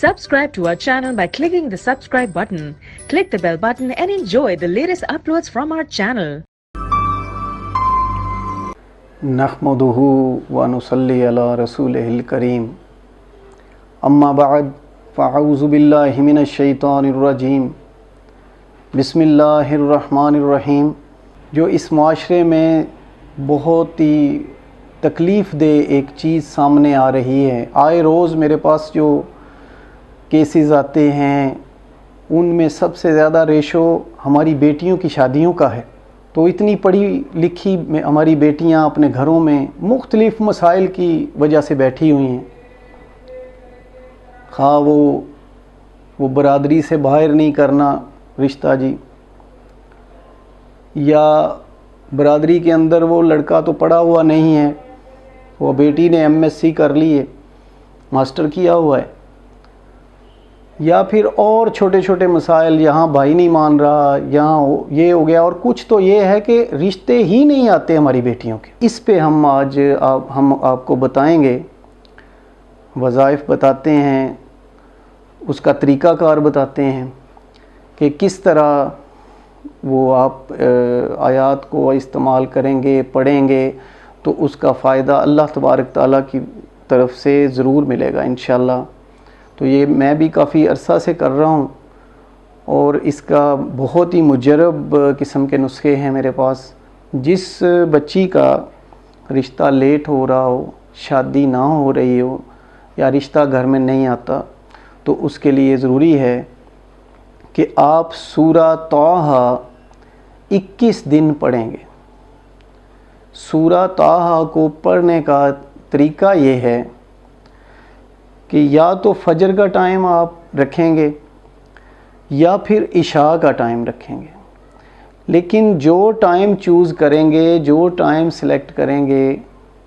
Subscribe to our channel by clicking the subscribe button. Click the bell button and enjoy the latest uploads from our channel. नहमदुहु व नुसल्ली अला रसूलिहिल करीम अम्मा बाद फ़अऊज़ु बिल्लाहि मिनश शैतानिर रजीम बिस्मिल्लाहिर रहमानिर रहीम। जो इस माशरे में बहुत ही तकलीफ़ दे एक चीज़ सामने आ रही है, आए रोज़ मेरे पास जो केसेस आते हैं उनमें सबसे ज़्यादा रेशो हमारी बेटियों की शादियों का है। तो इतनी पढ़ी लिखी हमारी बेटियां अपने घरों में मुख्तलिफ़ मसाइल की वजह से बैठी हुई हैं। ख़ां वो बरादरी से बाहर नहीं करना रिश्ता जी, या बरादरी के अंदर वो लड़का तो पढ़ा हुआ नहीं है, वो बेटी ने MSc कर ली है, मास्टर किया हुआ है, या फिर और छोटे छोटे मसाइल, यहाँ भाई नहीं मान रहा, यहाँ ये हो गया, और कुछ तो ये है कि रिश्ते ही नहीं आते हमारी बेटियों के। इस पे हम आज हम आपको बताएंगे, वज़ाइफ बताते हैं, उसका तरीक़ाकार बताते हैं कि किस तरह वो आप आयात को इस्तेमाल करेंगे, पढ़ेंगे तो उसका फ़ायदा अल्लाह तबारक ताला की तरफ से ज़रूर मिलेगा इंशाअल्लाह। तो ये मैं भी काफ़ी अरसा से कर रहा हूँ और इसका बहुत ही मुजरब किस्म के नुस्खे हैं मेरे पास। जिस बच्ची का रिश्ता लेट हो रहा हो, शादी ना हो रही हो, या रिश्ता घर में नहीं आता, तो उसके लिए ज़रूरी है कि आप सूरा ताहा 21 दिन पढ़ेंगे। सूरा ताहा को पढ़ने का तरीका ये है कि या तो फजर का टाइम आप रखेंगे या फिर इशा का टाइम रखेंगे, लेकिन जो टाइम चूज़ करेंगे, जो टाइम सेलेक्ट करेंगे,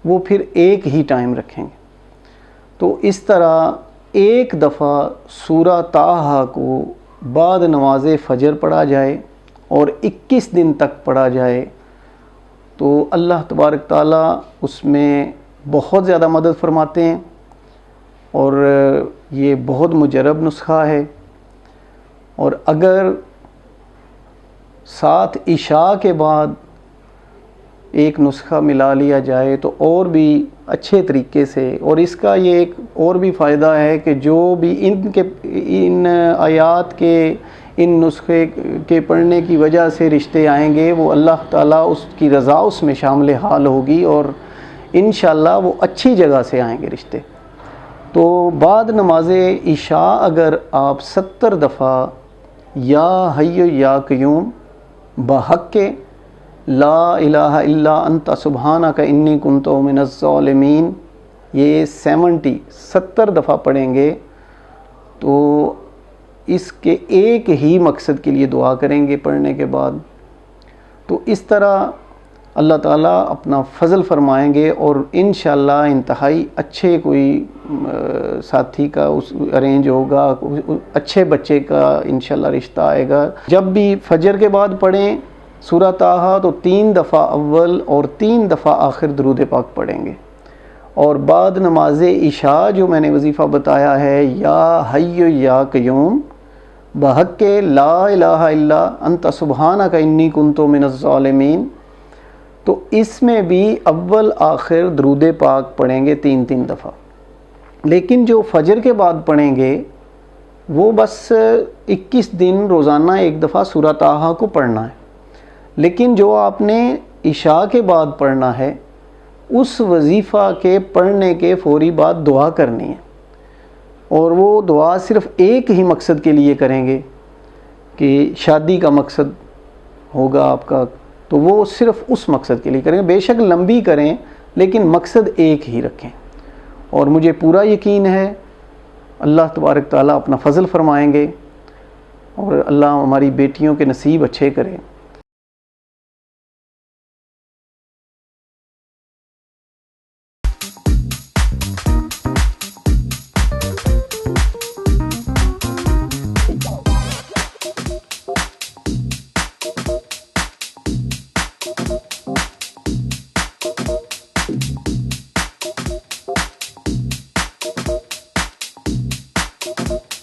वो फिर एक ही टाइम रखेंगे। तो इस तरह एक दफ़ा सूरा ताहा को बाद नमाज फ़जर पढ़ा जाए और 21 दिन तक पढ़ा जाए तो अल्लाह तबारक ताला उसमें बहुत ज़्यादा मदद फरमाते हैं। और ये बहुत मुजरब नुस्खा है। और अगर साथ इशा के बाद एक नुस्खा मिला लिया जाए तो और भी अच्छे तरीके से, और इसका ये एक और भी फ़ायदा है कि जो भी इन आयात के, इन नुस्खे के पढ़ने की वजह से रिश्ते आएंगे, वो अल्लाह ताला उसकी रज़ा उसमें शामिल हाल होगी और इंशाअल्लाह वो अच्छी जगह से आएंगे रिश्ते। तो बाद नमाज इशा अगर आप 70 दफ़ा या हय्य या क़य्यूम बहक़्क़े ला इलाहा इल्ला अंता सुब्हानका इन्नी कुन्तु मिनज़ ज़ालिमीन, ये 70 दफ़ा पढ़ेंगे तो इसके एक ही मकसद के लिए दुआ करेंगे पढ़ने के बाद। तो इस तरह अल्लाह ताला अपना फ़ज़ल फ़रमाएंगे और इंशाअल्लाह इंतहाई अच्छे कोई साथी का उस अरेंज होगा, अच्छे बच्चे का इंशाअल्लाह रिश्ता आएगा। जब भी फजर के बाद पढ़ें सूरा ताहा तो 3 दफ़ा अव्वल और 3 दफ़ा आखिर दुरूद पाक पढ़ेंगे। और बाद नमाज इशा जो मैंने वजीफ़ा बताया है, या हय्य या क़य्यूम बहक़्क़े ला इलाहा इल्ला अंता सुब्हानका इन्नी कुन्तु मिनज़ ज़ालिमीन, तो इसमें भी अव्वल आखिर दुरूद पाक पढ़ेंगे 3 दफ़ा। लेकिन जो फजर के बाद पढ़ेंगे वो बस 21 दिन रोज़ाना एक दफ़ा सूरा ताहा को पढ़ना है। लेकिन जो आपने इशा के बाद पढ़ना है, उस वजीफ़ा के पढ़ने के फ़ौरी बाद दुआ करनी है, और वो दुआ सिर्फ़ एक ही मकसद के लिए करेंगे कि शादी का मकसद होगा आपका, तो वो सिर्फ़ उस मकसद के लिए करेंगे। बेशक लंबी करें लेकिन मकसद एक ही रखें। और मुझे पूरा यकीन है अल्लाह तबारक ताला अपना फ़ज़ल फ़रमाएंगे और अल्लाह हमारी बेटियों के नसीब अच्छे करे। you.